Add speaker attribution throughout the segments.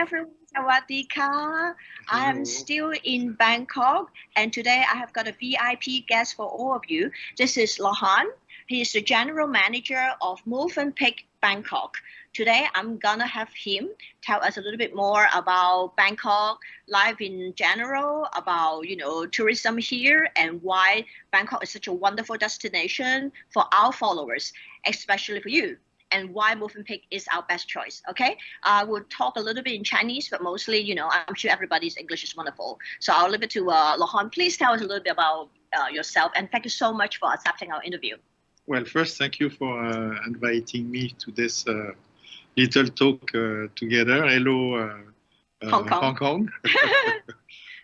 Speaker 1: everyone, Sawadika. I am still in Bangkok, and today I have got a VIP guest for all of you. This is Lohan. He is the general manager of Movenpick Bangkok. Today, I'm gonna have him tell us a little bit more about Bangkok life in general, about tourism here, and why Bangkok is such a wonderful destination for our followers, especially for you, and why Movenpick is our best choice. Okay, I will talk a little bit in Chinese, but mostly, I'm sure everybody's English is wonderful. So I'll leave it to Lohan. Please tell us a little bit about yourself, and thank you so much for accepting our interview.
Speaker 2: Well, first, thank you for inviting me to this little talk together. Hello, Hong Kong,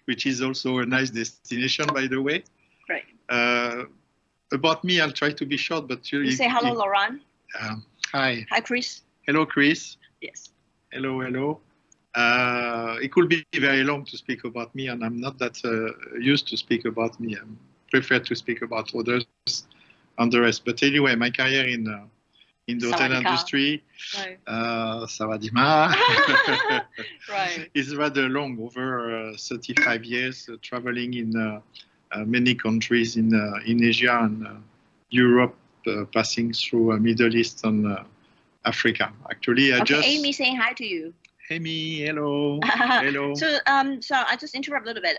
Speaker 2: which is also a nice destination, by the way.
Speaker 1: Great.
Speaker 2: About me, I'll try to be short, but
Speaker 1: you say hello, Laurent.
Speaker 2: Hi.
Speaker 1: Hi, Chris.
Speaker 2: Hello, Chris.
Speaker 1: Yes.
Speaker 2: Hello, hello. It could be very long to speak about me, and I'm not that used to speak about me. I prefer to speak about others and the rest. But anyway, my career in the hotel industry, Sawadima,
Speaker 1: right.
Speaker 2: is rather long, over 35 years, traveling in many countries in Asia and Europe, passing through Middle East and Africa. Actually,
Speaker 1: Amy saying hi to you.
Speaker 2: Amy, hello. Hello.
Speaker 1: So I just interrupt a little bit.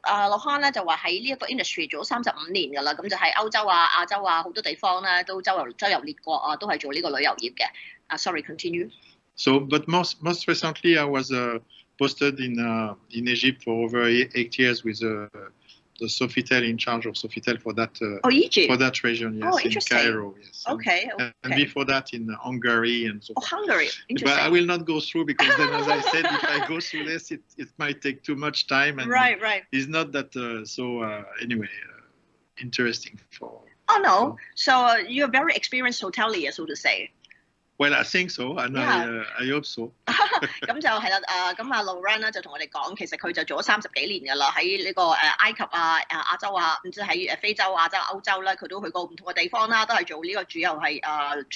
Speaker 1: Lohan 咧就話喺呢一個 industry 做咗35年㗎啦，咁就喺歐洲啊、亞洲啊好多地方咧都周遊列國啊，都係做呢個旅遊業嘅。Sorry, continue.
Speaker 2: So, but most recently, I was posted in Egypt for over 8 years with the Sofitel, in charge of Sofitel for that
Speaker 1: Egypt.
Speaker 2: For that region, yes, in Cairo, yes.
Speaker 1: Okay.
Speaker 2: And before that in Hungary and so.
Speaker 1: Oh, Hungary, interesting.
Speaker 2: But I will not go through because then, as I said, if I go through this, it might take too much time. And
Speaker 1: right.
Speaker 2: It's not that anyway, interesting for.
Speaker 1: Oh no! So you're a very experienced hotelier, so to say.
Speaker 2: Well, I think so, and I hope so.
Speaker 1: 咁就係啦，咁阿 Laurent 咧就同我哋講，其實佢就做咗30幾年㗎啦，喺呢個埃及啊、亞洲啊，唔知喺非洲、亞洲、歐洲咧，佢都去過唔同嘅地方啦，都係做呢個主要係旅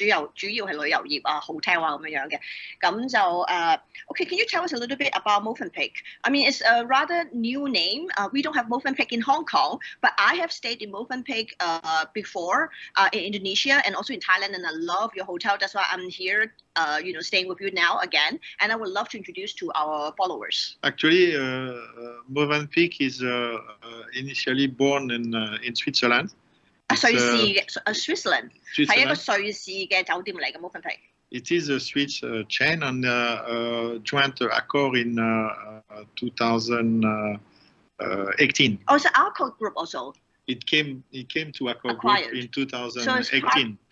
Speaker 1: 遊業啊、hotel 啊咁樣嘅。咁就okay, can you tell us a little bit about Movenpick? I mean, it's a rather new name. We don't have Movenpick in Hong Kong, but I have stayed in Movenpick before in Indonesia and also in Thailand, and I love your hotel. That's why I'm here, staying with you now again, and I would love to introduce to our followers.
Speaker 2: Actually, Movenpick is initially born in Switzerland.
Speaker 1: Switzerland 係一個瑞士嘅酒店嚟嘅 Movenpick.
Speaker 2: It is a Swiss chain and joint accord in 2018.
Speaker 1: Oh, so Accor Group also.
Speaker 2: It came to Accor Group in 2018.
Speaker 1: So it's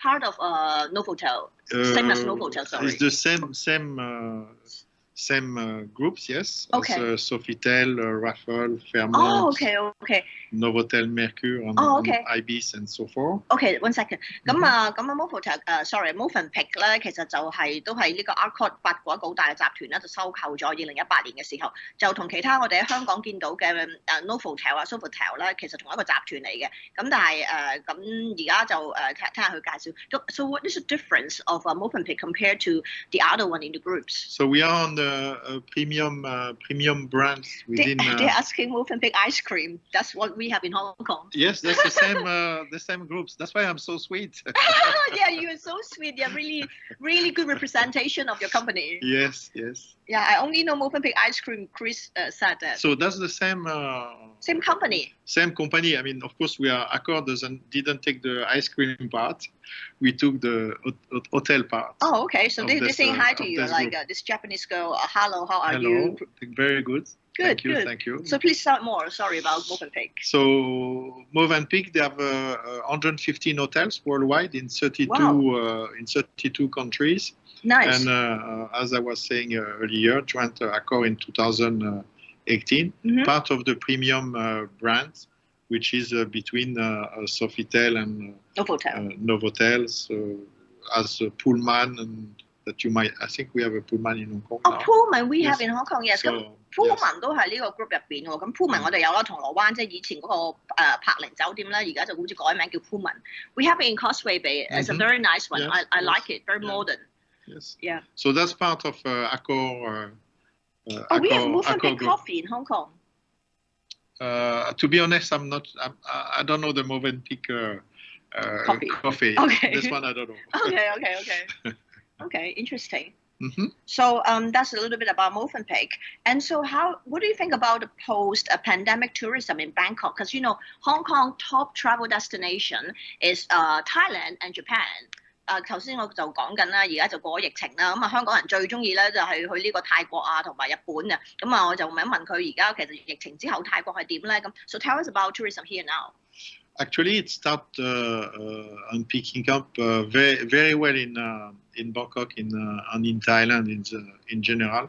Speaker 1: part of Novotel, same as Novotel, sorry.
Speaker 2: It's the same groups, yes.
Speaker 1: Okay.
Speaker 2: As Sofitel, Raffles, Fairmont.
Speaker 1: Oh, okay.
Speaker 2: Novotel, Mercure, and Ibis, and so forth.
Speaker 1: Okay, one second. 咁Movenpick Movenpick 咧，其實就都係呢個 Accor 八個一個好大嘅集團咧，就收購咗2018年嘅時候，就同其他我哋喺香港見到嘅Novotel 啊、Sofitel 咧，其實同一個集團嚟嘅。咁但係咁而家就聽下佢介紹。So what is the difference of Movenpick compared to the other one in the groups?
Speaker 2: So we are on the premium brands within.
Speaker 1: They're asking Movenpick ice cream. That's what we have in Hong Kong.
Speaker 2: Yes, that's the same groups. That's why I'm so sweet.
Speaker 1: Yeah, you're so sweet. You're really good representation of your company.
Speaker 2: Yes.
Speaker 1: Yeah, I only know Movenpick ice cream. Chris said that.
Speaker 2: So that's the same.
Speaker 1: Same company.
Speaker 2: Same company. I mean, of course, Accor didn't take the ice cream part. We took the hotel part.
Speaker 1: Oh, okay. So they're saying hi to you, like this Japanese girl. Hello, how are you?
Speaker 2: Very good.
Speaker 1: Good.
Speaker 2: Thank you.
Speaker 1: So please start more. Sorry about Movenpick.
Speaker 2: So Movenpick, they have 115 hotels worldwide in 32 countries.
Speaker 1: Nice.
Speaker 2: And as I was saying earlier, joint Accor in 2018, part of the premium brands, which is between Sofitel and Novotel. So as Pullman, and that you might, I think we have a Pullman in Hong Kong.
Speaker 1: Oh, Pullman we have in Hong Kong, yes.
Speaker 2: So,
Speaker 1: Pullman 都係呢個 group 入邊喎。咁 Pullman 我哋有啦，銅鑼灣即係以前嗰個柏寧酒店咧，而家就好似改名叫 Pullman. We have it in Causeway Bay. It's a very nice one. I like it. Very modern.
Speaker 2: Yes.
Speaker 1: Yeah.
Speaker 2: So that's part of Accor
Speaker 1: we have Movenpick coffee in Hong Kong.
Speaker 2: To be honest, I don't know the Movenpick coffee.
Speaker 1: Okay.
Speaker 2: This one I don't know.
Speaker 1: Okay, interesting. So that's a little bit about Movenpick. And so what do you think about the post-pandemic tourism in Bangkok? Because, Hong Kong top travel destination is Thailand and Japan. 頭先我就講緊啦，而家就過咗疫情啦，咁啊香港人最中意咧就係去呢個泰國啊同埋日本啊，咁啊我就問一問佢而家其實疫情之後泰國係點咧？咁 So tell us about tourism here now.
Speaker 2: Actually, it started on picking up very very well in Bangkok and in Thailand in general.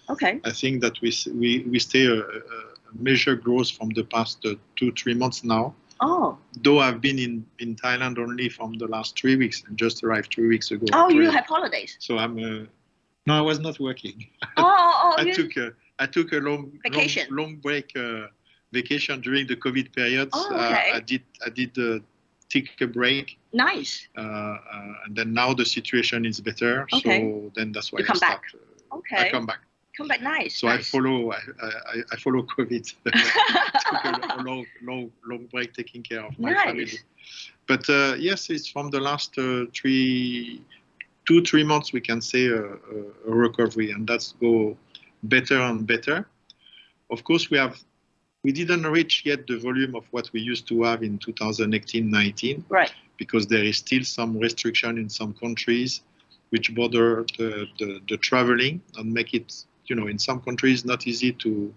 Speaker 1: Okay.
Speaker 2: I think that we stay a measured growth from the past 2-3 months now.
Speaker 1: Oh.
Speaker 2: Though I've been in Thailand only from the last 3 weeks and just arrived 3 weeks ago.
Speaker 1: Oh, you have holidays?
Speaker 2: So no, I was not working. I took a long break vacation during the COVID period.
Speaker 1: Okay.
Speaker 2: I did take a break.
Speaker 1: Nice.
Speaker 2: And then now the situation is better.
Speaker 1: Okay.
Speaker 2: So then that's why
Speaker 1: I come back.
Speaker 2: I come back.
Speaker 1: Come back, nice.
Speaker 2: So
Speaker 1: nice.
Speaker 2: I follow COVID. Took a long break taking care of my family. But yes, it's from the last 2-3 months we can say a recovery, and that's go better and better. Of course, we didn't reach yet the volume of what we used to have in 2018-19,
Speaker 1: right?
Speaker 2: Because there is still some restriction in some countries which border the traveling and make it, in some countries not easy to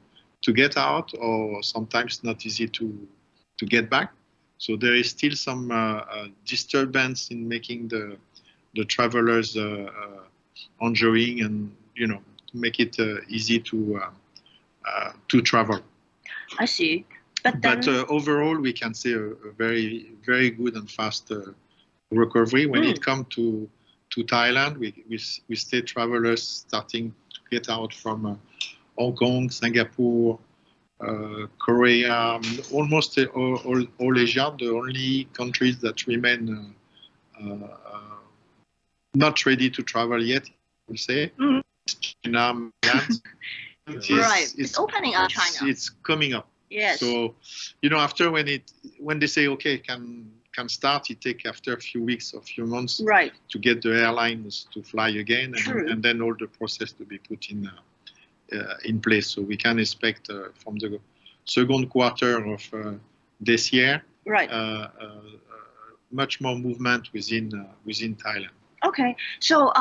Speaker 2: get out, or sometimes not easy to get back. So there is still some disturbance in making the travelers enjoying and to make it easy to travel.
Speaker 1: I see.
Speaker 2: But overall, we can say a very, very good and fast recovery. When it comes to Thailand, we see travelers starting to get out from Hong Kong, Singapore, Korea, almost all Asia. The only countries that remain not ready to travel yet, we'll say, China,
Speaker 1: right. It's opening up China.
Speaker 2: It's coming up.
Speaker 1: Yes.
Speaker 2: So, after when they say okay, can start, it take after a few weeks or few months,
Speaker 1: right,
Speaker 2: to get the airlines to fly again, and then all the process to be put in place. So we can expect from the second quarter of this year,
Speaker 1: right,
Speaker 2: much more movement within Thailand.
Speaker 1: Okay, so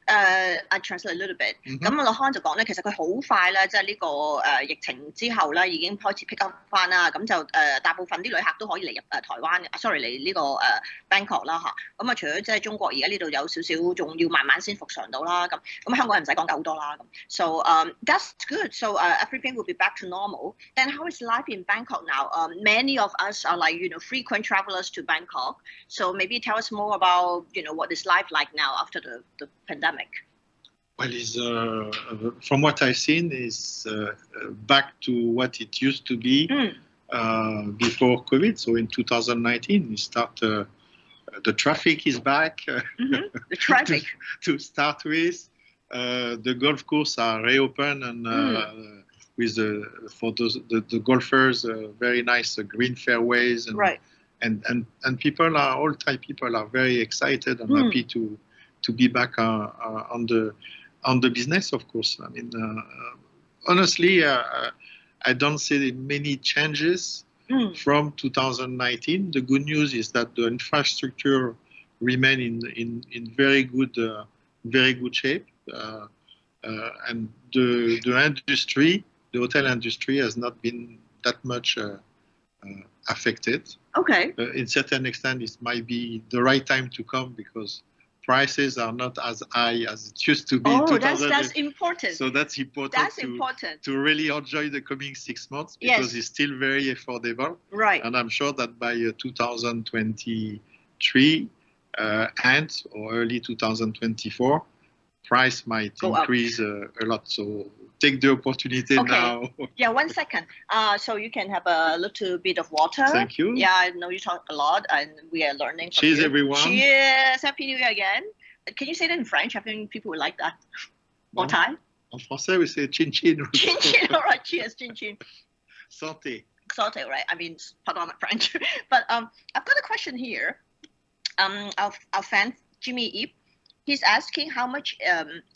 Speaker 1: I translate a little bit。咁樂康就講咧，其實佢好快咧，即係呢個疫情之後咧，已經開始 pick up 翻啦。咁就大部分啲旅客都可以嚟入台灣，sorry 嚟呢個Bangkok 啦嚇。咁啊，除咗即係中國而家呢度有少少，仲要慢慢先復常到啦。咁香港人唔使講好多啦。咁 so that's good. So everything will be back to normal. Then how is life in Bangkok now? Many of us are like frequent travelers to Bangkok. So maybe tell us more about what is life like now after the pandemic.
Speaker 2: Well, from what I've seen, is back to what it used to be before COVID. So in 2019, we start the traffic is back.
Speaker 1: The traffic
Speaker 2: to start with, the golf courses are reopened, and with for the golfers, very nice green fairways, and
Speaker 1: right.
Speaker 2: and people all Thai people are very excited and happy to be back on the business, of course. I mean, honestly, I don't see many changes from 2019. The good news is that the infrastructure remain in very good shape, and the industry, the hotel industry, has not been that much affected.
Speaker 1: Okay.
Speaker 2: In certain extent, it might be the right time to come because prices are not as high as it used to be.
Speaker 1: Oh, that's important.
Speaker 2: So that's important.
Speaker 1: That's important
Speaker 2: to really enjoy the coming 6 months, because it's still very affordable.
Speaker 1: Right.
Speaker 2: And I'm sure that by 2023 end or early 2024, price might increase a lot. So take the opportunity now.
Speaker 1: Yeah, 1 second. So you can have a little bit of water.
Speaker 2: Thank you.
Speaker 1: Yeah, I know you talk a lot, and we are learning from
Speaker 2: Cheers,
Speaker 1: you.
Speaker 2: everyone.
Speaker 1: Cheers. Happy New Year again. Can you say that in French? I think people would like that. Or Thai?
Speaker 2: En français, we say chin chin.
Speaker 1: Chin chin, all right, cheers, chin chin.
Speaker 2: Santé.
Speaker 1: Santé, right? I mean, pardon my French. But I've got a question here. Our fan, Jimmy Ip, he's asking how much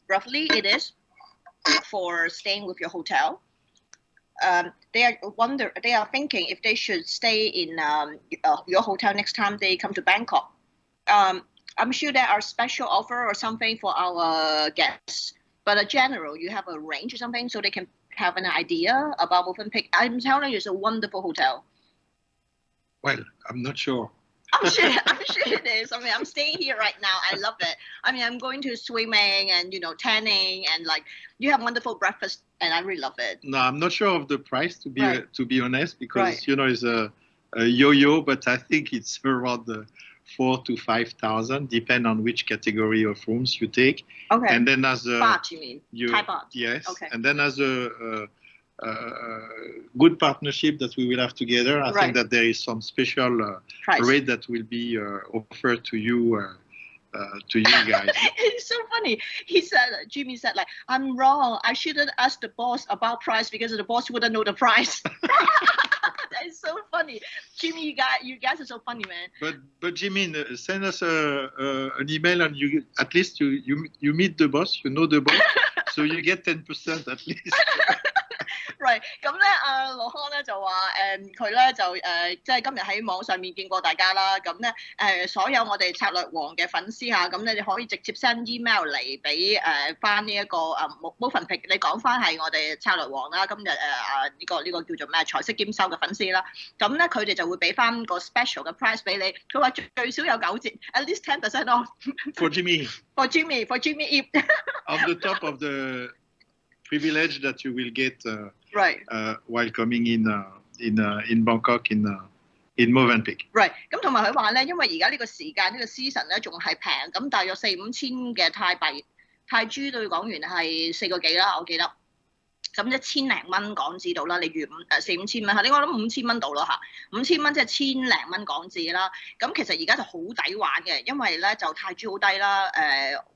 Speaker 1: roughly it is for staying with your hotel. They are thinking if they should stay in your hotel next time they come to Bangkok. I'm sure there are special offer or something for our guests. But in general, you have a range or something so they can have an idea about Movenpick. I'm telling you, it's a wonderful hotel.
Speaker 2: Well, I'm not sure.
Speaker 1: I'm sure it is. I mean, I'm staying here right now. I love it. I mean, I'm going to swimming and, tanning and you have wonderful breakfast and I really love it.
Speaker 2: No, I'm not sure of the price to be honest because, it's a yo-yo, but I think it's around 4,000 to 5,000, depend on which category of rooms you take.
Speaker 1: Okay.
Speaker 2: And then as a
Speaker 1: baht, you mean? Thai baht.
Speaker 2: Yes.
Speaker 1: Okay.
Speaker 2: And then as a good partnership that we will have together, I think that there is some special rate that will be offered to you guys.
Speaker 1: It's so funny. Jimmy said, I'm wrong. I shouldn't ask the boss about price because the boss wouldn't know the price. That is so funny. Jimmy, you guys are so funny, man.
Speaker 2: But Jimmy, send us an email and you at least you meet the boss, you know the boss, so you get 10% at least.
Speaker 1: Right， 咁咧，阿羅康咧就話佢咧就即係今日喺網上面見過大家啦。咁咧所有我哋策略王嘅粉絲嚇，咁你可以直接 send email 嚟俾翻呢一個Movenpick，你講翻係我哋策略王啦。今日呢個叫做咩財息兼收嘅粉絲啦。咁咧佢哋就會俾翻個 special 嘅 price 俾你。佢話最少有9折 ，at least 10% off。For
Speaker 2: Jimmy.
Speaker 1: For Jimmy.
Speaker 2: On the top of the privilege that you will get while coming in Bangkok in Movenpick.
Speaker 1: Right， 咁同埋佢話咧，因為而家呢個時間呢個 season 咧仲係平，咁大約4-5千嘅泰銖對港元係4個幾啦，我記得。咁1000零蚊港紙到啦，你預4-5千蚊嚇，你我諗5000蚊到咯嚇，5000蚊即係1000零蚊港紙啦。咁其實而家就好抵玩嘅，因為咧就泰銖好低啦。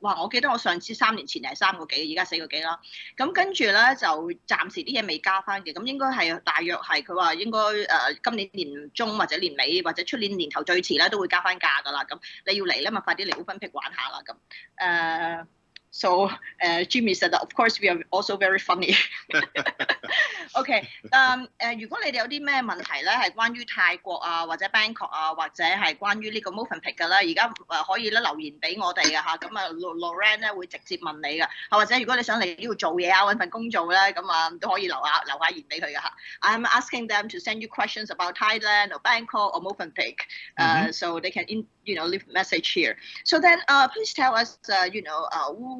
Speaker 1: 我記得我上次3年前係3個幾，而家4個幾啦。咁跟住咧就暫時啲嘢未加翻嘅，咁應該係大約係佢話應該今年年中或者年尾或者出年年頭最遲咧都會加翻價㗎啦。咁你要嚟咧咪快啲嚟Movenpick玩下啦咁。So Jimmy said that of course we are also very funny. OK， 如果你哋有啲咩問題咧，係關於泰國啊，或者 Bangkok 啊，或者係關於呢個 Movenpick 嘅咧，而家可以咧留言俾我哋嘅嚇，咁Lorraine 咧會直接問你嘅，或者如果你想嚟呢度做嘢啊，揾份工做咧，咁都可以留下言俾佢嘅嚇。I'm asking them to send you questions about Thailand or Bangkok or Movenpick, so they can leave a message here. So then please tell us,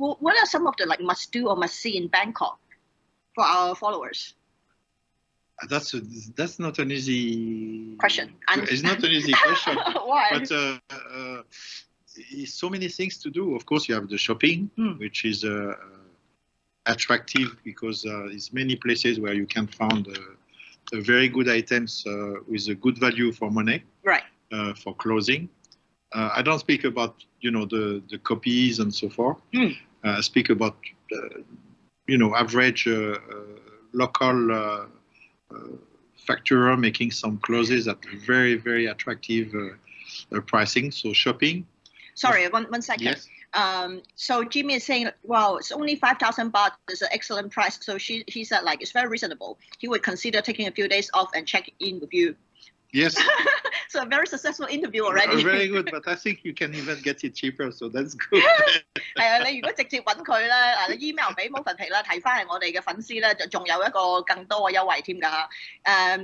Speaker 1: what are some of the must do or must see in Bangkok for our followers?
Speaker 2: That's not an easy
Speaker 1: question.
Speaker 2: It's not an easy question.
Speaker 1: Why?
Speaker 2: But so many things to do. Of course, you have the shopping, which is attractive because there's many places where you can find very good items with a good value for money.
Speaker 1: Right.
Speaker 2: For clothing. I don't speak about the copies and so forth. I speak about average local factorer making some clothes at very, very attractive pricing. So shopping.
Speaker 1: Sorry, one second.
Speaker 2: Yes.
Speaker 1: So Jimmy is saying, wow, it's only 5,000 baht. It's an excellent price. So he said it's very reasonable. He would consider taking a few days off and check in with you.
Speaker 2: Yes.
Speaker 1: So a very successful interview already.
Speaker 2: Very good, but I think you can even get it cheaper, so that's good.
Speaker 1: 係啊，你如果直接揾佢咧，你 email 俾 Movenpick 啦，睇翻係我哋嘅粉絲咧，就仲有一個更多嘅優惠添㗎嚇。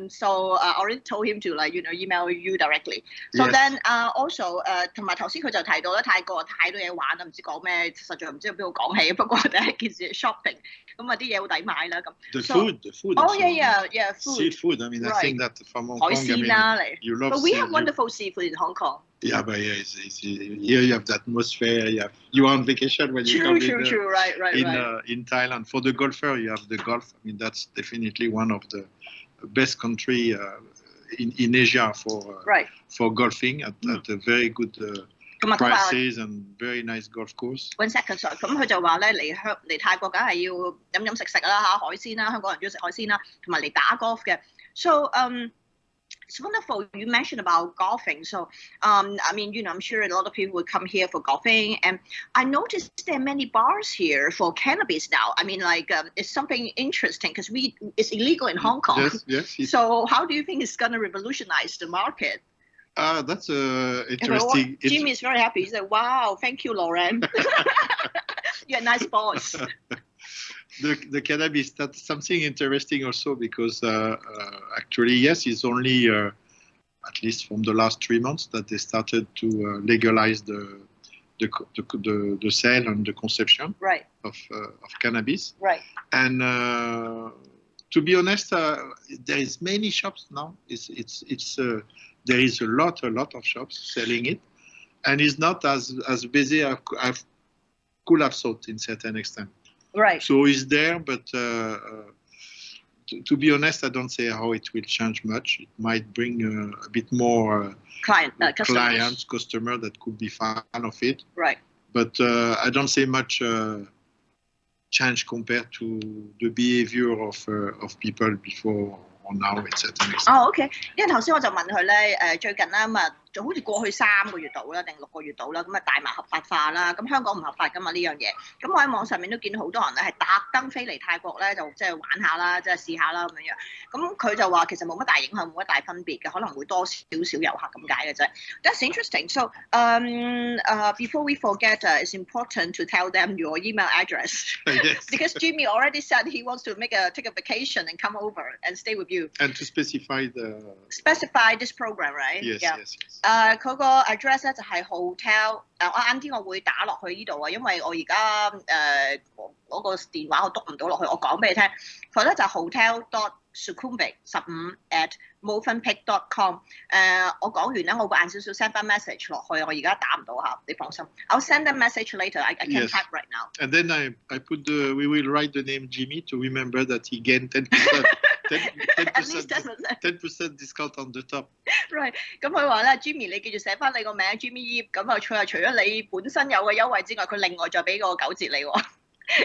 Speaker 1: So I already told him to email you directly. So then also 同埋頭先佢就提到咧，泰國太多嘢玩啦，唔知講咩，實在唔知邊度講起。不過第一件事 shopping， 咁啲嘢好抵買啦咁。
Speaker 2: The food.
Speaker 1: Oh yeah, food.
Speaker 2: Seafood. I mean, I think that from Hong Kong,
Speaker 1: 海鮮啦嚟。
Speaker 2: You love.
Speaker 1: But we have wonderful seafood in Hong Kong.
Speaker 2: Yeah, but here you have the atmosphere. You are on vacation when you come
Speaker 1: True. Right.
Speaker 2: In Thailand. For the golfer, you have the Gulf. I mean, that's definitely one of the best country in Asia for golfing at a very good prices and very nice golf course.
Speaker 1: One second, sorry. 咁佢就話咧嚟泰國梗係要飲食啦嚇，海鮮啦，香港人中意食海鮮啦，同埋嚟打 golf 嘅。So it's wonderful you mentioned about golfing. So I mean, I'm sure a lot of people would come here for golfing, and I noticed there are many bars here for cannabis now. I mean, it's something interesting because it's illegal in Hong Kong.
Speaker 2: Yes.
Speaker 1: So how do you think it's going to revolutionize the market?
Speaker 2: That's interesting.
Speaker 1: Jimmy is very happy. He said, "Wow, thank you, Lauren. You're a nice boss."
Speaker 2: The cannabis, that's something interesting also because actually, yes, it's only at least from the last 3 months that they started to legalize the sale and the consumption of cannabis.
Speaker 1: Right.
Speaker 2: And to be honest, there is many shops now. There is a lot of shops selling it, and it's not as busy as I could have thought in certain extent.
Speaker 1: Right.
Speaker 2: So it's there, but to be honest, I don't say how it will change much. It might bring a bit more customer that could be fan of it.
Speaker 1: Right.
Speaker 2: But I don't say much change compared to the behavior of people before or now, etc.
Speaker 1: OK。因為頭先我就問佢咧，最近咧咁啊，就好似過去3個月度啦，定6個月度啦，咁啊大麻合法化啦，咁香港唔合法噶嘛呢樣嘢。咁我喺網上面都見到好多人咧係特登飛嚟泰國咧，就即係玩下啦，即係試下啦咁樣樣。咁佢就話其實冇乜大影響，冇乜大分別嘅，可能會多少少遊客咁解嘅啫。That's interesting. So before we forget, it's important to tell them your email address.
Speaker 2: Yes.
Speaker 1: Because Jimmy already said he wants to take a vacation and come over and stay with you.
Speaker 2: And to specify
Speaker 1: this program, right?
Speaker 2: Yes,
Speaker 1: yeah.
Speaker 2: yes.
Speaker 1: 佢個 address 咧就係 hotel。我晏啲我會打落去呢度啊，因為我而家嗰個電話我篤唔到落去，我講俾你聽。佢咧就係 hotel.sukhumvit15@movenpick.com。我講完咧，我會晏少少 send 翻 message 落去，我而家打唔到嚇，你放心。I'll send a message later. I can't type right now.
Speaker 2: And then I put we will write the name Jimmy to remember that he gained 10%.
Speaker 1: 10%
Speaker 2: discount on the top.
Speaker 1: Right. 咁佢話咧 ，Jimmy 你記住寫翻你個名 Jimmy Yip， 咁啊除咗你本身有嘅優惠之外，佢另外再俾個9折你喎。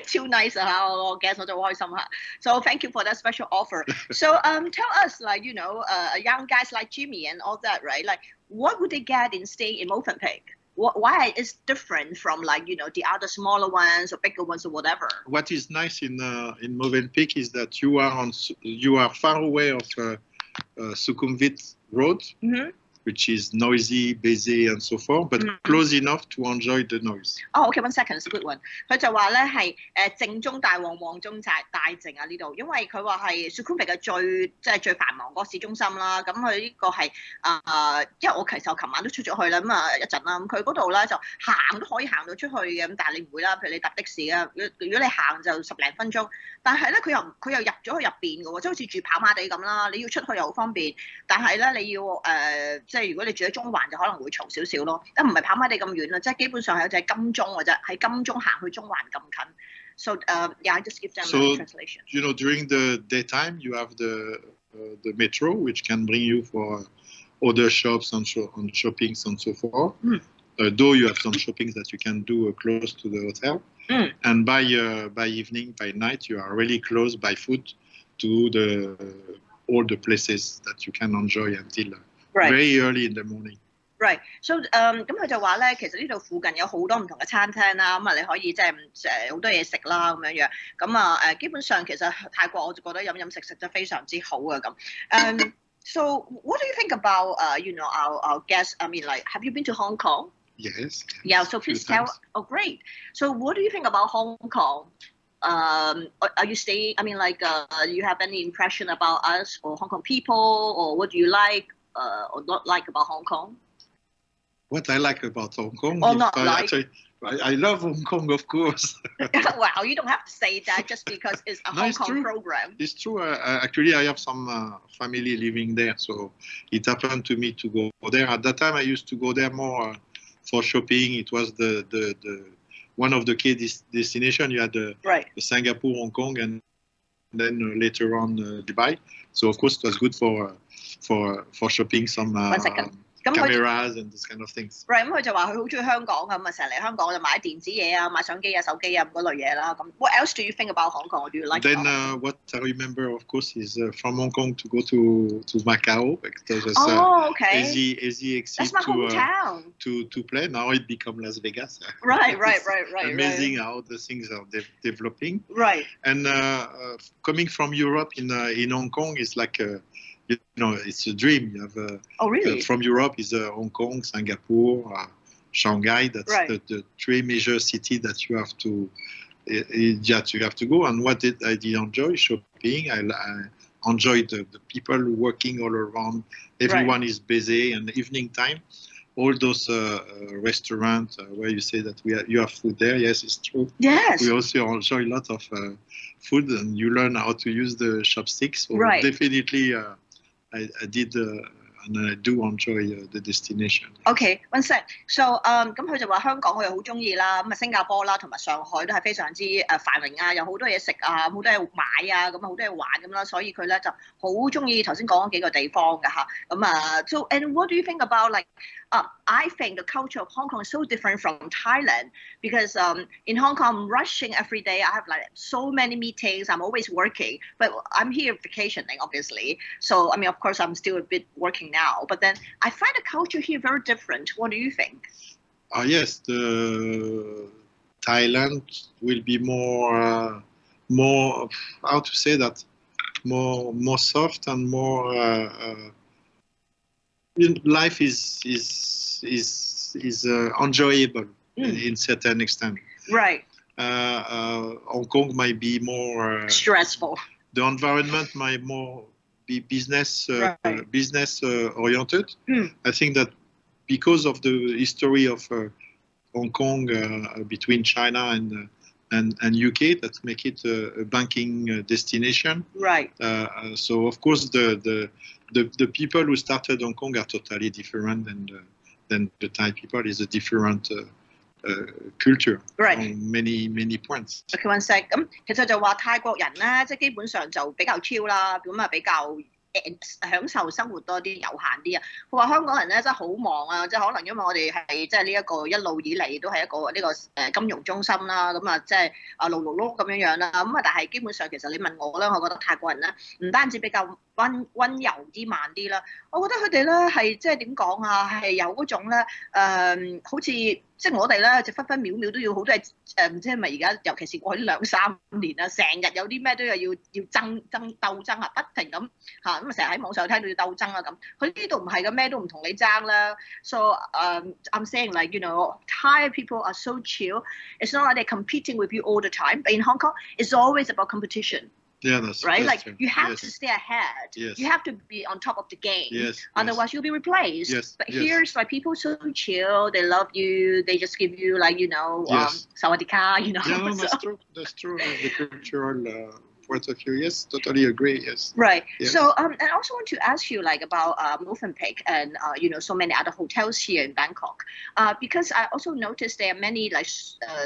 Speaker 1: 超 nice 啊！我 guess 我就好開心嚇。So thank you for that special offer. So tell us young guys like Jimmy and all that, right? What would they get in staying in Movenpick? Why is different from the other smaller ones or bigger ones or whatever?
Speaker 2: What is nice in Movenpick is that you are far away of Sukhumvit Road, which is noisy, busy, and so forth, but close enough to enjoy the noise.
Speaker 1: Oh, okay, 1 second, it's a good one. 佢就話咧係正中大旺，旺中大靜啊呢度，因為佢話係 Sukhumvit 嘅最繁忙嗰個市中心啦。咁佢呢個係因為我其實我琴晚都出咗去啦，咁啊一陣啦，咁佢嗰度咧就行都可以行到出去嘅，咁但係你唔會啦，譬如你搭的士啊，如果你行就10零分鐘，但係咧佢又入咗去入邊嘅喎，即係好似住跑馬地咁啦，你要出去又好方便，但係咧你要即係如果你住喺中環就可能會嘈少少咯，唔係跑馬地咁遠啦，即係基本上係就係金鐘嘅啫，喺金鐘行去中環咁近。So I just give them a translation.
Speaker 2: During the daytime you have the metro, which can bring you for other shops and shoppings and so forth. Though you have some shoppings that you can do close to the hotel. And by evening, by night, you are really close by foot to all the places that you can enjoy until very early in the morning.
Speaker 1: Right. So 咁佢就話咧，其實呢度附近有好多唔同嘅餐廳啦，咁啊你可以即係好多嘢食啦咁樣樣，咁啊基本上其實泰國我就覺得飲食真係非常之好啊咁。So what do you think about our guests? I mean, have you been to Hong Kong?
Speaker 2: Yes.
Speaker 1: Yeah. So please tell. Oh, great. So what do you think about Hong Kong? Are you staying? I mean, you have any impression about us or Hong Kong people, or what do you like or not like about Hong Kong?
Speaker 2: What I like about Hong Kong?
Speaker 1: Or not like?
Speaker 2: Actually, I love Hong Kong, of course.
Speaker 1: Wow, you don't have to say that just because it's a Hong Kong program.
Speaker 2: It's true. Actually, I have some family living there, so it happened to me to go there. At that time, I used to go there more for shopping. It was the one of the key destination. You had Singapore, Hong Kong, and then later on Dubai. So of course, it was good for shopping some.
Speaker 1: 1 second.
Speaker 2: cameras and this kind of things.
Speaker 1: Right， 咁佢就話佢好中意香港咁啊，成日嚟香港就買電子嘢啊，買相機啊、手機啊咁嗰類嘢啦。咁 What else do you think about Hong Kong? Or do you like?
Speaker 2: Then what I remember, of course, is from Hong Kong to go to Macau because it's easy exit.
Speaker 1: That's my hometown.
Speaker 2: To play. Now it become Las Vegas.
Speaker 1: Right.
Speaker 2: Amazing how the things are developing.
Speaker 1: Right.
Speaker 2: And coming from Europe in Hong Kong is like it's a dream. You have
Speaker 1: really?
Speaker 2: From Europe is Hong Kong, Singapore, Shanghai. That's the three major cities that you have to go. And what I did enjoy shopping. I enjoyed the people working all around. Everyone is busy, and evening time. All those restaurants where you say that you have food there, yes, it's true.
Speaker 1: Yes.
Speaker 2: We also enjoy a lot of food, and you learn how to use the chopsticks. So definitely, I did, and I do enjoy the destination.
Speaker 1: Okay, one sec. So, 咁佢就話香港佢又好中意啦，咁啊新加坡啦同埋上海都係非常之繁榮啊，有好多嘢食啊，好多嘢買啊，咁啊好多嘢玩咁啦，所以佢咧就好中意頭先講嗰幾個地方嘅嚇。咁啊 ，so and what do you think about like? I think the culture of Hong Kong is so different from Thailand because in Hong Kong I'm rushing every day. I have like so many meetings. I'm always working, but I'm here vacationing, obviously. So I mean, of course, I'm still a bit working now. But then I find the culture here very different. What do you think?
Speaker 2: Yes, the Thailand will be more how to say that, more soft and more. Life is enjoyable in certain extent.
Speaker 1: Right.
Speaker 2: Hong Kong might be more
Speaker 1: stressful.
Speaker 2: The environment might more be business oriented. I think that because of the history of Hong Kong between China and UK, that make it a banking destination.
Speaker 1: Right.
Speaker 2: So of course the people who started Hong Kong are totally different than the Thai people. Is a different culture.
Speaker 1: Right.
Speaker 2: On many points.
Speaker 1: Okay, one sec. 咁其實就話泰國人咧，即係基本上就比較 chill 啦，咁啊比較享受生活多啲，悠閒啲啊。佢話香港人咧真係好忙啊，即係可能因為我哋係即係呢一個一路以嚟都係一個呢個金融中心啦，咁啊即係碌咁樣啦，咁啊但係基本上其實你問我咧，我覺得泰國人咧唔單止比較溫柔啲慢啲啦，我覺得佢哋咧係即係點講啊，係有嗰種咧好似即係我哋咧就分分秒秒都要好多嘢唔知係咪而家尤其是過去呢2-3年啊，成日有啲咩都要鬥爭啊，不停咁嚇咁啊，成日喺網上聽到要鬥爭啊咁，佢呢度唔係嘅，咩都唔同你爭啦。So I'm saying like Thai people are so chill. It's not like they're competing with you all the time, but in Hong Kong, it's always about competition.
Speaker 2: Yeah, that's
Speaker 1: right.
Speaker 2: That's
Speaker 1: like you have to stay ahead. You have to be on top of the game. Otherwise, you'll be replaced. But here, it's like people so chill. They love you. They just give you like sawadika.
Speaker 2: Yeah, that's true. The cultural point of view, yes, totally agree. Yes.
Speaker 1: Right.
Speaker 2: Yes.
Speaker 1: So I also want to ask you like about Movenpick and so many other hotels here in Bangkok. Because I also noticed there are many like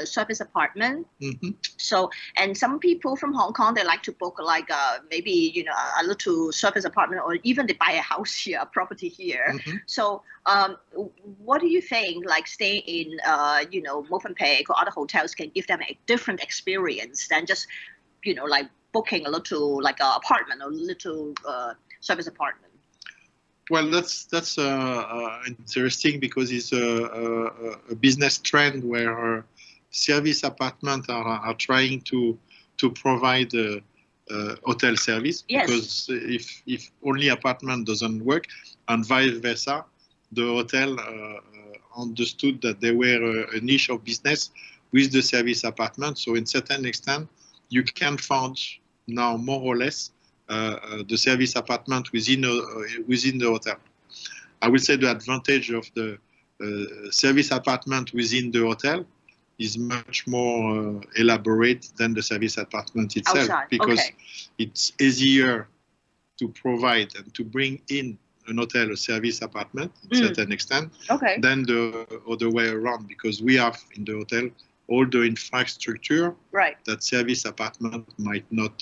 Speaker 1: service apartments.
Speaker 2: Mm-hmm.
Speaker 1: So and some people from Hong Kong they like to book like maybe a little service apartment or even they buy a house here, a property here.
Speaker 2: Mm-hmm.
Speaker 1: So what do you think like staying in Movenpick or other hotels can give them a different experience than just like booking a little like apartment or little service apartment?
Speaker 2: Well, that's interesting because it's a business trend where service apartments are trying to provide hotel service.
Speaker 1: Yes.
Speaker 2: Because if only apartment doesn't work, and vice versa, the hotel understood that they were a niche of business with the service apartment. So in certain extent, you can find now more or less the service apartment within the hotel. I would say the advantage of the service apartment within the hotel is much more elaborate than the service apartment itself.
Speaker 1: Outside.
Speaker 2: Because
Speaker 1: Okay.
Speaker 2: it's easier to provide and to bring in an hotel a service apartment to a certain extent than the other way around, because we have in the hotel all the infrastructure that service apartment might not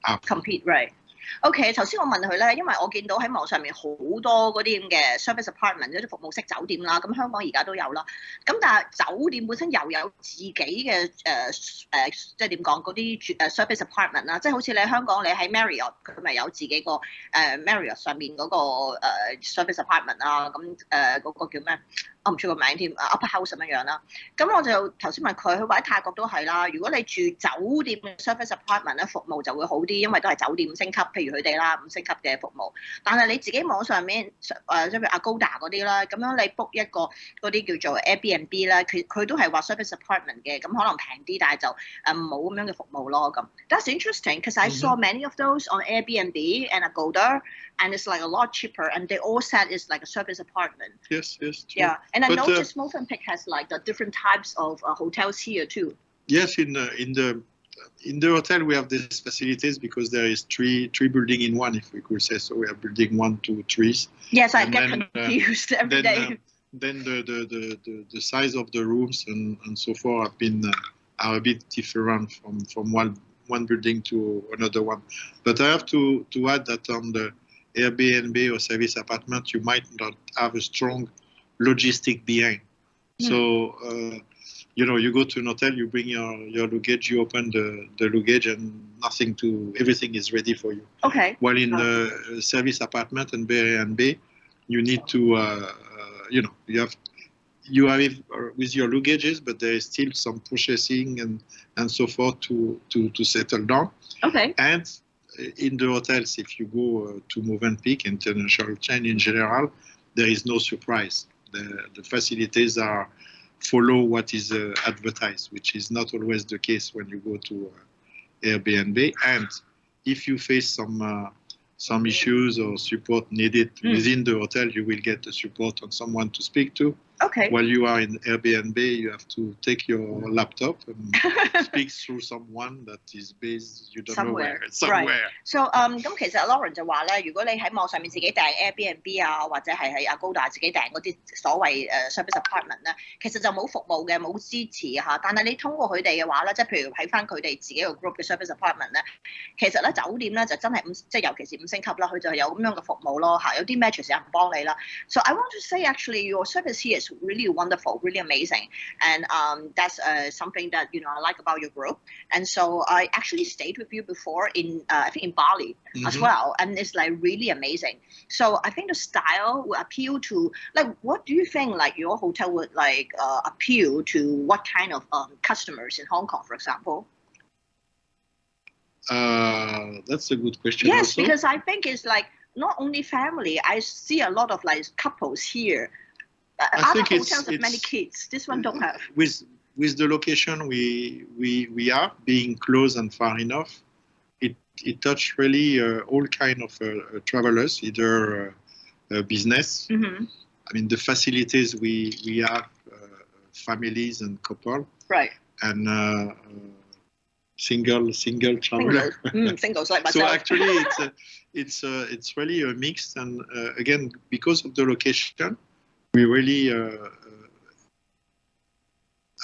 Speaker 2: have.
Speaker 1: Compete, right. OK， 頭先我問佢咧，因為我見到喺網上面好多嗰啲咁嘅 service apartment 嗰啲服務式酒店啦，咁香港而家都有啦。咁但係酒店本身又有自己嘅即係點講嗰啲service apartment 啦，即係好似你喺香港你喺 Marriott 佢咪有自己個Marriott 上面嗰個service apartment 啊，咁嗰個叫咩？我唔知個名添，upper house 咁樣啦。咁我就頭先問佢話喺泰國都係啦。如果你住酒店嘅 service apartment 咧，服務就會好啲，因為都係酒店5星級，譬如佢哋啦5星級嘅服務。但係你自己網上面即係譬如 Agoda 嗰啲啦，咁樣你 book 一個嗰啲叫做 Airbnb 咧，佢都係話 service apartment 嘅，咁可能平啲，但係就冇咁樣嘅服務咯。咁 That's interesting because I saw many of those on Airbnb and Agoda, and it's like a lot cheaper, and they all said it's like a service apartment.
Speaker 2: Yes, true.
Speaker 1: Yeah. And I noticed Movenpick has like the different types of hotels here too.
Speaker 2: Yes, in the hotel we have these facilities because there is three buildings in one, if we could say so. We have building 1, 2, 3.
Speaker 1: Yes, I get confused every day.
Speaker 2: Then the size of the rooms and so forth are a bit different from one building to another one. But I have to add that on the Airbnb or service apartment, you might not have a strong logistic behind. So, you go to an hotel, you bring your luggage, you open the luggage, and everything is ready for you.
Speaker 1: Okay.
Speaker 2: While in the service apartment and Airbnb, you need to, you arrive with your luggages, but there is still some processing and so forth to settle down.
Speaker 1: Okay.
Speaker 2: And in the hotels, if you go to Movenpick, international chain in general, there is no surprise. The facilities follow what is advertised, which is not always the case when you go to Airbnb. And if you face some issues or support needed within the hotel, you will get the support on someone to speak to.
Speaker 1: Okay.
Speaker 2: While you are in Airbnb, you have to take your laptop and speak through someone that is based, you don't know where. Somewhere.
Speaker 1: Right. So 咁其實 Lauren 就話咧，如果你喺網上面自己訂 Airbnb 啊，或者係喺 Agoda 自己訂嗰啲所謂service apartment 咧，其實就冇服務嘅，冇支持嚇。但係你通過佢哋嘅話咧，即係譬如喺翻佢哋自己個 group 嘅 service apartment 咧，其實咧酒店咧就真係即係尤其是5星級啦，佢就有咁樣嘅服務咯嚇，有啲 mattress 有人幫你啦。So I want to say actually your service here is really wonderful, really amazing, and that's something that I like about your group. And so I actually stayed with you before I think in Bali as well, and it's like really amazing. So I think the style will appeal to what do you think your hotel would appeal to what kind of customers in Hong Kong, for example?
Speaker 2: That's a good question.
Speaker 1: Yes,
Speaker 2: also.
Speaker 1: Because I think it's not only family. I see a lot of couples here. Other hotels have many kids. This one don't have.
Speaker 2: With the location we are being close and far enough, it touched really all kind of travelers, either business. I mean, the facilities we have families and couple.
Speaker 1: Right.
Speaker 2: And single traveler.
Speaker 1: Singles like myself.
Speaker 2: So actually, it's really a mix. And again, because of the location, we really,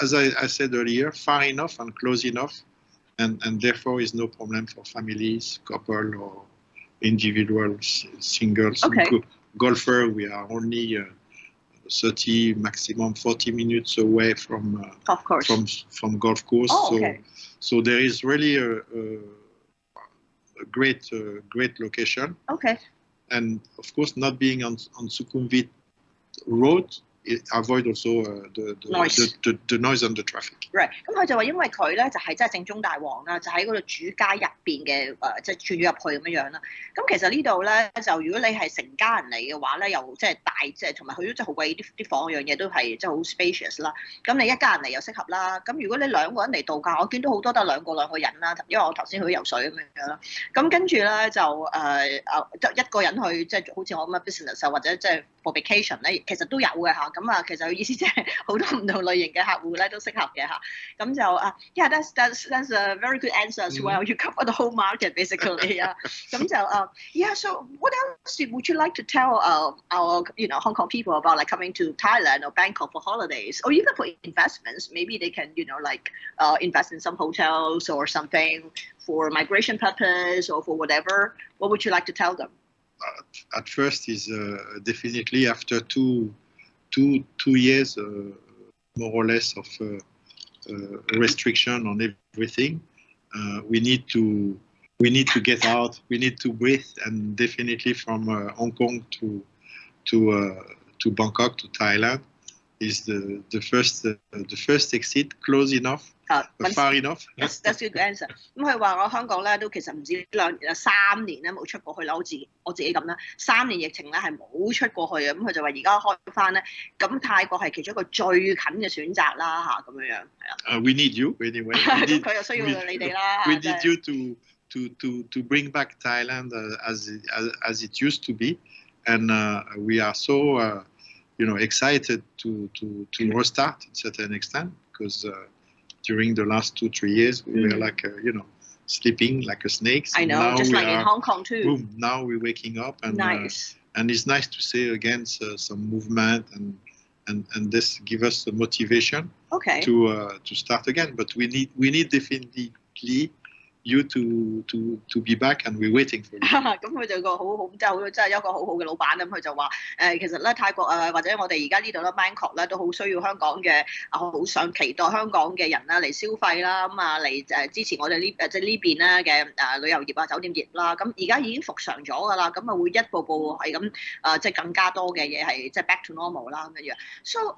Speaker 2: as I said earlier, far enough and close enough, and therefore is no problem for families, couple, or individuals, singles.
Speaker 1: Okay.
Speaker 2: Golfer, we are only 30, maximum 40 minutes away from
Speaker 1: golf course.
Speaker 2: From golf course.
Speaker 1: Oh, okay.
Speaker 2: So there is really a great location.
Speaker 1: Okay.
Speaker 2: And of course, not being on Sukhumvit Road, it avoid also the noise and the traffic.
Speaker 1: Right. 咁佢就話因為佢咧就係真係正宗大王啦，就喺嗰度主街入邊嘅即係轉咗入去咁樣樣啦。咁其實呢度咧就如果你係成家人嚟嘅話咧，又即係大即係同埋佢都真係好貴，啲房樣嘢都係即係好 spacious 啦。咁你一家人嚟又適合啦。咁如果你兩個人嚟度假，我見到好多都係兩個人啦，因為我頭先去游水咁樣啦。咁跟住咧就一個人去即係好似我咁嘅 business 或者即係 for vacation 咧，其實都有嘅嚇。咁啊，其實意思即係好多唔同類型嘅客戶咧都適合嘅嚇。咁就yeah, that's a very good answer as well. You cover the whole market basically. 咁就yeah. So what else would you like to tell our Hong Kong people about like coming to Thailand or Bangkok for holidays or even for investments? Maybe they can invest in some hotels or something for migration purpose or for whatever. What would you like to tell them?
Speaker 2: At first is definitely after two years more or less of restriction on everything, we need to get out, we need to breathe, and definitely from Hong Kong to Bangkok to Thailand is the first exit close enough, far enough.
Speaker 1: That's a good answer. 咁佢話我香港咧都其實唔止3年咧冇出過去啦，我自己咁啦，3年疫情咧係冇出過去嘅，咁佢就話而家開翻咧，咁泰國係其中一個最近嘅選擇啦嚇，咁樣樣係啦。
Speaker 2: We need you anyway.
Speaker 1: 佢又需要你哋啦。
Speaker 2: We need you to bring back Thailand as it used to be, and we are so excited to restart to a certain extent because during the last 2-3 years we were like sleeping like a snake.
Speaker 1: I know, now just like in Hong Kong too.
Speaker 2: Boom, now we're waking up and
Speaker 1: nice.
Speaker 2: And it's nice to see again some movement and this give us the motivation to start again. But we need definitely you to be back and we're waiting for you.
Speaker 1: 咁佢就個好真係一個好好嘅老闆，咁佢就話其實咧泰國或者我哋而家呢度咧 Bangkok 咧都好需要香港嘅好想期待香港嘅人啦嚟消費啦，咁嚟支持我哋呢邊咧嘅旅遊業酒店業啦，咁而家已經復常咗㗎啦，咁會一步步係咁即係更加多嘅嘢係即係 back to normal 啦咁樣。So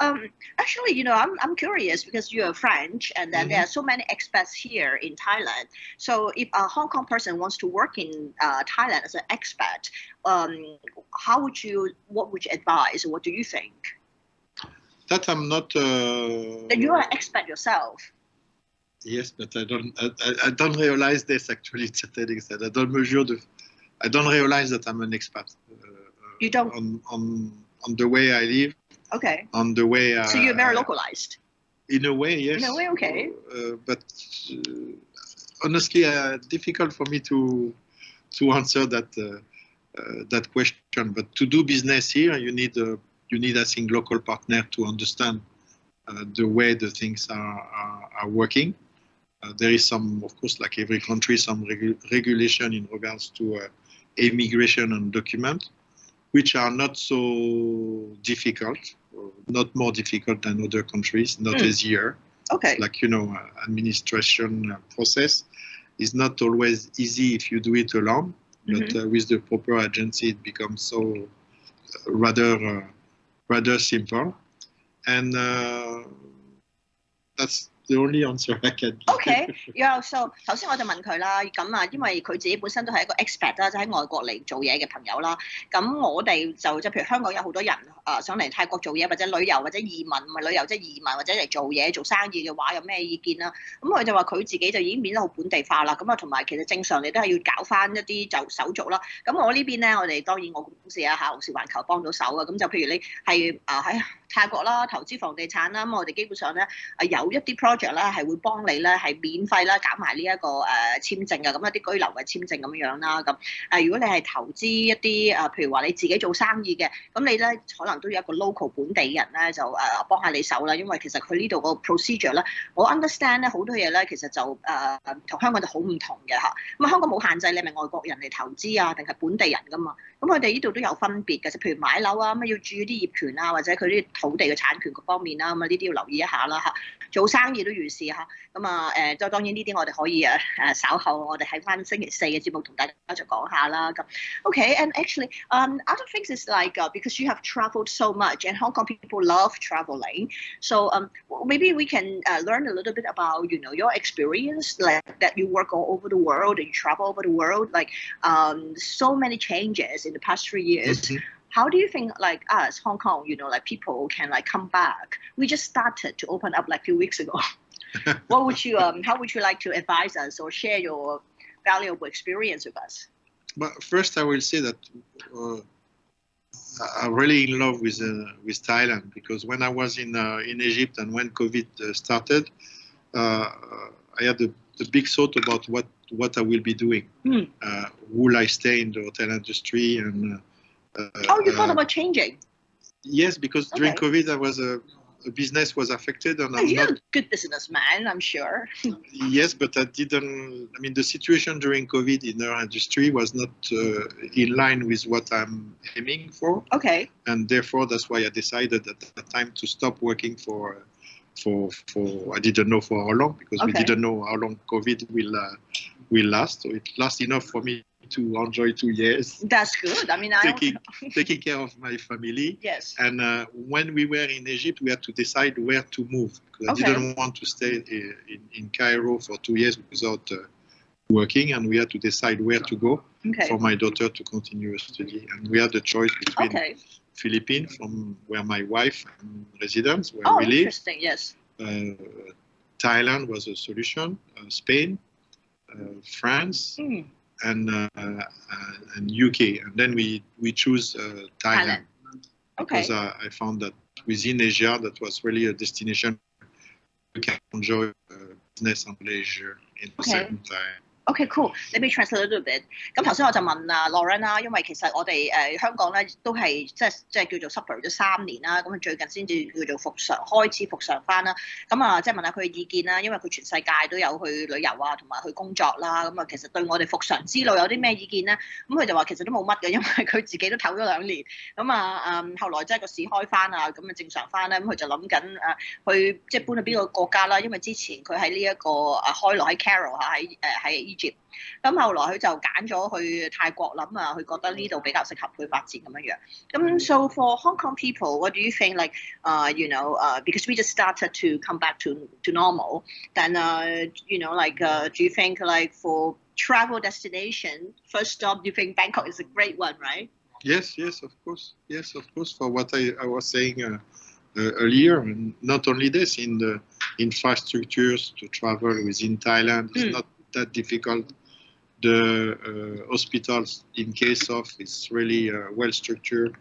Speaker 1: actually I'm curious because you're French and then there are so many expats here in Thailand. So if a Hong Kong person wants to work in Thailand as an expat, what would you advise? What do you think?
Speaker 2: That I'm not.
Speaker 1: You are an expat yourself.
Speaker 2: Yes, but I don't realize this actually. I don't realize that I'm an expat.
Speaker 1: You don't.
Speaker 2: On the way I live.
Speaker 1: Okay.
Speaker 2: On the way.
Speaker 1: So you're very localized.
Speaker 2: In a way, yes.
Speaker 1: In a way, okay.
Speaker 2: But. Honestly, difficult for me to answer that question. But to do business here, you need I think local partner to understand the way the things are working. There is some, of course, like every country, some regulation in regards to immigration and document, which are not so difficult, not more difficult than other countries, not easier.
Speaker 1: Okay.
Speaker 2: Like administration process is not always easy if you do it alone, but with the proper agency it becomes so rather simple, and that's the only answer I can give.
Speaker 1: Okay, yeah. So 頭先我就問佢啦，咁因為佢自己本身都係一個 expat 啦，就喺外國嚟做嘢嘅朋友啦。咁我哋就即係譬如香港有好多人想嚟泰國做嘢或者旅遊或者移民，唔係旅遊即係移民或者嚟做嘢做生意嘅話，有咩意見啦？咁佢就話佢自己就已經變得好本地化啦。咁同埋其實正常你都係要搞翻一啲就手續啦。咁我呢邊咧，我哋當然我公司豪士環球幫到手嘅。咁就譬如你係喺泰國啦，投資房地產啦，咁我哋基本上咧有一啲 project 咧係會幫你咧係免費啦搞埋呢一個簽證嘅，咁一啲居留嘅簽證咁樣啦。咁如果你係投資一啲譬如話你自己做生意嘅，咁你咧可能都有一個 local 本地人咧就幫下你手啦，因為其實佢呢度個 procedure 咧，我 understand 咧好多嘢咧其實就同香港就好唔同嘅嚇。咁香港冇限制你係咪外國人嚟投資啊，定係本地人噶嘛？咁佢哋呢度都有分別嘅，即譬如買樓啊，咁要注意啲業權啊，或者佢啲土地嘅產權各方面啦，咁呢啲要留意一下啦嚇。做生意都如是嚇，咁就當然呢啲我哋可以稍後我哋喺翻星期4嘅節目同大家就講下啦。咁 Okay, and actually, other things is like because you have traveled so much, and Hong Kong people love traveling, so maybe we can learn a little bit about your experience, like that you work all over the world and you travel over the world, like so many changes in the past 3 years. How do you think, like us, Hong Kong, like people can like come back? We just started to open up like a few weeks ago. What would you, how would you like to advise us or share your valuable experience with us?
Speaker 2: But first, I will say that I'm really in love with Thailand, because when I was in Egypt and when COVID started, I had the big thought about what I will be doing. Will I stay in the hotel industry? And
Speaker 1: you thought about changing?
Speaker 2: Yes, because during COVID, I was a business was affected, and
Speaker 1: you're a good businessman, I'm sure.
Speaker 2: Yes, but I didn't. I mean, the situation during COVID in our industry was not in line with what I'm aiming for.
Speaker 1: Okay.
Speaker 2: And therefore, that's why I decided at that time to stop working for. I didn't know for how long, because we didn't know how long COVID will last. So it lasts enough for me to enjoy 2 years.
Speaker 1: That's good. I mean,
Speaker 2: taking care of my family.
Speaker 1: Yes.
Speaker 2: And when we were in Egypt, we had to decide where to move, because I didn't want to stay in Cairo for 2 years without working, and we had to decide where to go for my daughter to continue her study. And we had the choice between Philippines, from where my wife residence, where we live.
Speaker 1: Interesting. Yes.
Speaker 2: Thailand was a solution. Spain, France. And UK, and then we choose Thailand. Because I found that within Asia, that was really a destination you can enjoy business and leisure in the same time.
Speaker 1: Okay, cool. Let me translate a little bit. 咁頭先我就問Lauren 啦，因為其實我哋香港咧都係即係叫做 suffer 咗3年啦，咁最近先至叫做開始復常翻啦。咁即係問下佢嘅意見啦，因為佢全世界都有去旅遊啊，同埋去工作啦。咁其實對我哋復常之路有啲咩意見咧？咁佢就話其實都冇乜嘅，因為佢自己都唞咗2年。咁後來即係個市開翻啊，咁正常翻咧，咁佢就諗緊去即係搬去邊個國家啦？因為之前佢喺呢一個開落喺 Cairo 喺Egypt， 咁後來佢就揀咗去泰國諗佢覺得呢度比較適合佢發展咁樣樣。咁 so for Hong Kong people, what do you think? Like, because we just started to come back to normal, then do you think like for travel destination, first stop, do you think Bangkok is a great one, right?
Speaker 2: Yes, of course. For what I was saying earlier, and not only this, in the infrastructures to travel within Thailand, it's not that difficult. The hospitals, in case of, is really well structured.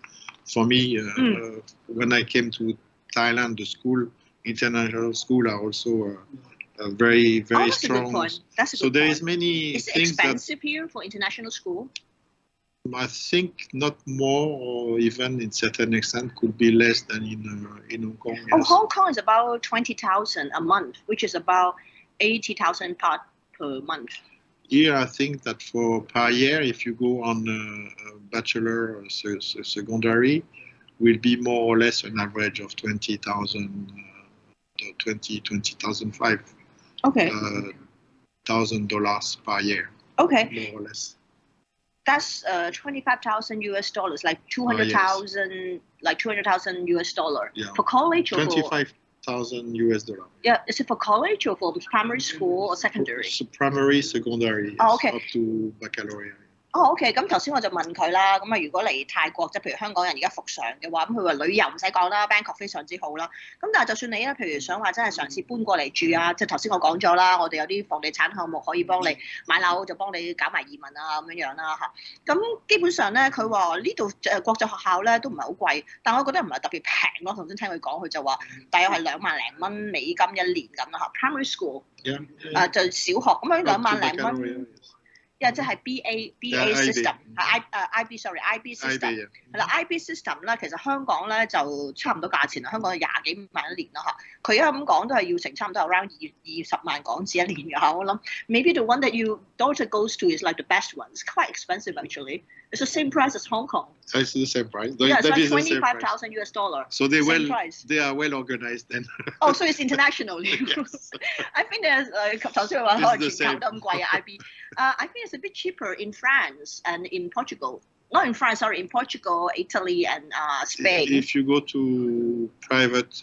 Speaker 2: For me, when I came to Thailand, the school, international school, are also very
Speaker 1: that's
Speaker 2: strong.
Speaker 1: A good point. That's a good
Speaker 2: so there
Speaker 1: point.
Speaker 2: is many
Speaker 1: is
Speaker 2: things
Speaker 1: it expensive here for international school?
Speaker 2: I think not more, or even in certain extent could be less than in Hong Kong. Yes.
Speaker 1: Oh, Hong Kong is about 20,000 a month, which is about 80,000 per month.
Speaker 2: Here, I think that for per year, if you go on a bachelor or secondary, will be more or less an average of 20,000, $20,005.
Speaker 1: Okay.
Speaker 2: $1,000 per year.
Speaker 1: Okay.
Speaker 2: More or less.
Speaker 1: That's $25,000, like 200,000, like $200,000 for college or
Speaker 2: $25,000.
Speaker 1: Yeah, is it for college or for primary school or secondary?
Speaker 2: Primary, secondary, yes, up to baccalaureate.
Speaker 1: OK， 咁頭先我就問佢啦，咁如果嚟泰國，即係譬如香港人而家復常嘅話，咁佢話旅遊唔使講啦 ，Bangkok 非常之好啦。咁但係就算你咧，譬如想話真係嘗試搬過嚟住啊，即係頭先我講咗啦，我哋有啲房地產項目可以幫你買樓，就幫你搞埋移民啊咁樣啦嚇。咁基本上咧，佢話呢度國際學校咧都唔係好貴，但我覺得唔係特別平咯。頭先聽佢講，佢就話大約係2萬零蚊美金1年咁啦嚇。Primary school， 就小學咁樣2萬零蚊。即係 BA system， IB system 係啦 ，IB system 咧，其實香港咧就差唔多價錢啦，香港20幾萬1年啦嚇。佢而家咁講都係要成差唔多 around 20萬港紙1年嘅嚇。我諗 maybe the one that your daughter goes to is like the best one. It's quite expensive actually. It's the same price as Hong Kong.
Speaker 2: It's the same price.
Speaker 1: Yeah, it's like $25,000.
Speaker 2: So they are well organized then.
Speaker 1: Oh, so it's international. Yes. I think there's 頭先話可能全球都咁貴啊 IB. I think it's a bit cheaper in France and in Portugal. Not in France, sorry, in Portugal, Italy, and Spain.
Speaker 2: If you go to private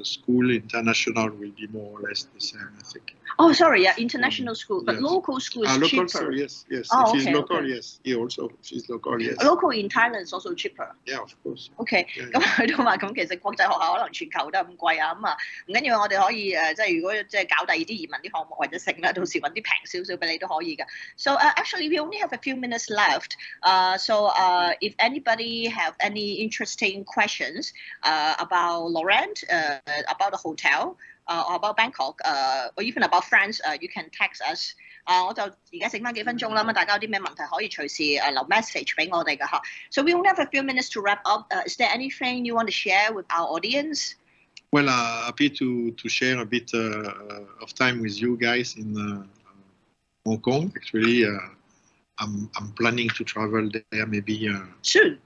Speaker 2: school, international will be more or less the same, I think.
Speaker 1: Oh, sorry, yeah, international school, but yes. Local school is
Speaker 2: local,
Speaker 1: cheaper.
Speaker 2: So yes.
Speaker 1: Oh,
Speaker 2: if it's local, yes. He also, if it's local, yes.
Speaker 1: Local in Thailand is also cheaper.
Speaker 2: Yeah, of course.
Speaker 1: OK， 咁佢都話咁其實國際學校可能全球都係咁貴啊，咁唔緊要，我哋可以即係如果即係搞第二啲移民啲項目或者剩啦，到時揾啲平少少俾你都可以㗎。So actually we only have a few minutes left. So So if anybody have any interesting questions about Laurent, about the hotel, or about Bangkok, or even about France, you can text us. 我就而家剩翻幾分鐘啦，咁大家有啲咩問題可以隨時留 message 俾我哋㗎嚇。So we only have a few minutes to wrap up. Is there anything you want to share with our audience?
Speaker 2: Well, happy to share a bit of time with you guys in Hong Kong. Actually, I'm planning to travel there maybe soon.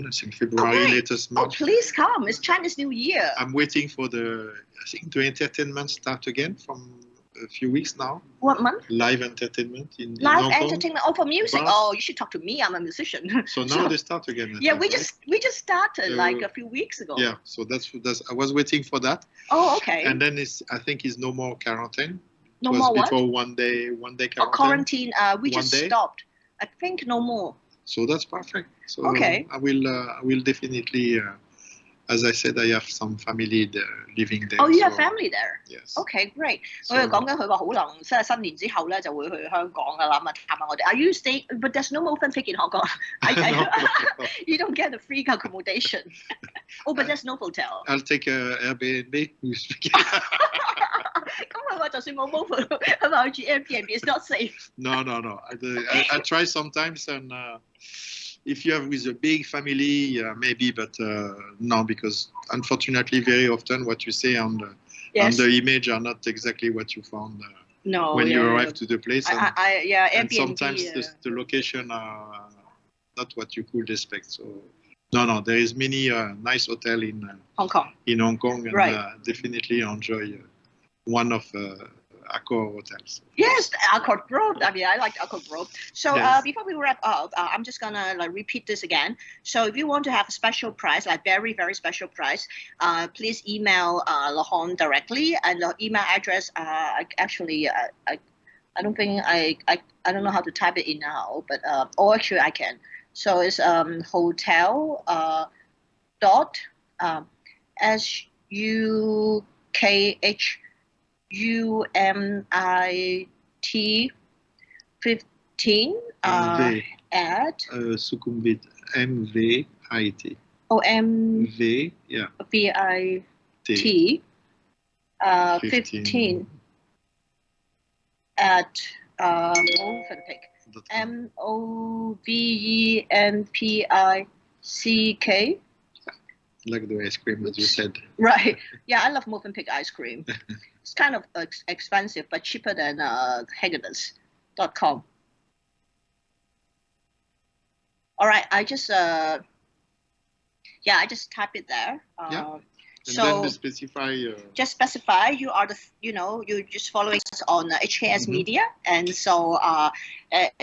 Speaker 2: I think February, latest March.
Speaker 1: Oh, please come. It's Chinese New Year.
Speaker 2: I'm waiting for the entertainment start again from a few weeks now.
Speaker 1: What month?
Speaker 2: Live entertainment in
Speaker 1: Live
Speaker 2: Hong Kong.
Speaker 1: Entertainment. Oh, for music.
Speaker 2: But,
Speaker 1: oh, you should talk to me. I'm a musician.
Speaker 2: So now they start again.
Speaker 1: Yeah, we just started like a few weeks ago.
Speaker 2: Yeah, so that's I was waiting for that.
Speaker 1: Oh, okay.
Speaker 2: And then I think it's no more quarantine.
Speaker 1: No more what?
Speaker 2: Before one day quarantine.
Speaker 1: Oh, quarantine. We just
Speaker 2: day.
Speaker 1: Stopped. I think no more.
Speaker 2: So that's perfect. So
Speaker 1: okay.
Speaker 2: I will definitely. As I said, I have some family there, living there.
Speaker 1: Oh, you have family there?
Speaker 2: Yes.
Speaker 1: Okay, great. 我哋講緊佢話可能即係新年之後咧就會去香港㗎啦，咁啊探下我哋。Are you staying? But there's no Movenpick in Hong Kong. You don't get the free accommodation. Oh, but there's no hotel.
Speaker 2: I'll take a Airbnb.
Speaker 1: 咁佢話就算冇 Moven，佢話去住 Airbnb is not safe.
Speaker 2: No. I try sometimes and. If you have with a big family, maybe, but no, because unfortunately, very often what you say on the image are not exactly what you found when you arrive to the place. And sometimes the location are not what you could expect. So, no, there is many nice hotel in Hong Kong. And
Speaker 1: right.
Speaker 2: Definitely enjoy one of Accor hotels.
Speaker 1: Yes, Accor Grove. I mean, I like Accor Grove. So
Speaker 2: yes.
Speaker 1: Before we wrap up, I'm just gonna repeat this again. So if you want to have a special price, like very, very special price, please email Laurent directly, and the email address. I don't think I don't know how to type it in now, but or actually I can. So it's hotel dot SUKHUMIT 15 at
Speaker 2: Sukhumvit MVIT.
Speaker 1: Oh, MVIT 15 at Movenpick. MOVENPICK.
Speaker 2: Like the ice cream, as you said.
Speaker 1: Right. Yeah, I love Movenpick ice cream. It's kind of expensive, but cheaper than Haagen-Dazs.com. All right, I just type it there.
Speaker 2: And then we specify.
Speaker 1: Just specify you are you're just following us on HKS Media, and so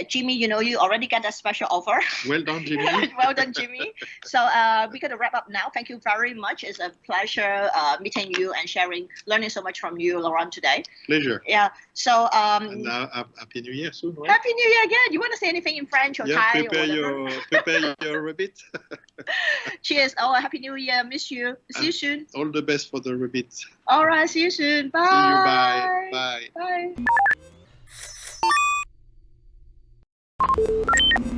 Speaker 1: Jimmy, you already got a special offer.
Speaker 2: Well done, Jimmy.
Speaker 1: Well done, Jimmy. So we're gonna wrap up now. Thank you very much. It's a pleasure meeting you and learning so much from you, Laurent, today.
Speaker 2: Pleasure.
Speaker 1: Yeah. So
Speaker 2: and Happy New Year soon, right?
Speaker 1: Happy New Year again. You want to say anything in French or Thai
Speaker 2: prepare your rabbit.
Speaker 1: Cheers. Oh, Happy New Year. Miss you. See you soon.
Speaker 2: All the best for the rabbits.
Speaker 1: All right. See you soon. Bye.
Speaker 2: See you. Bye.
Speaker 1: Bye. Bye.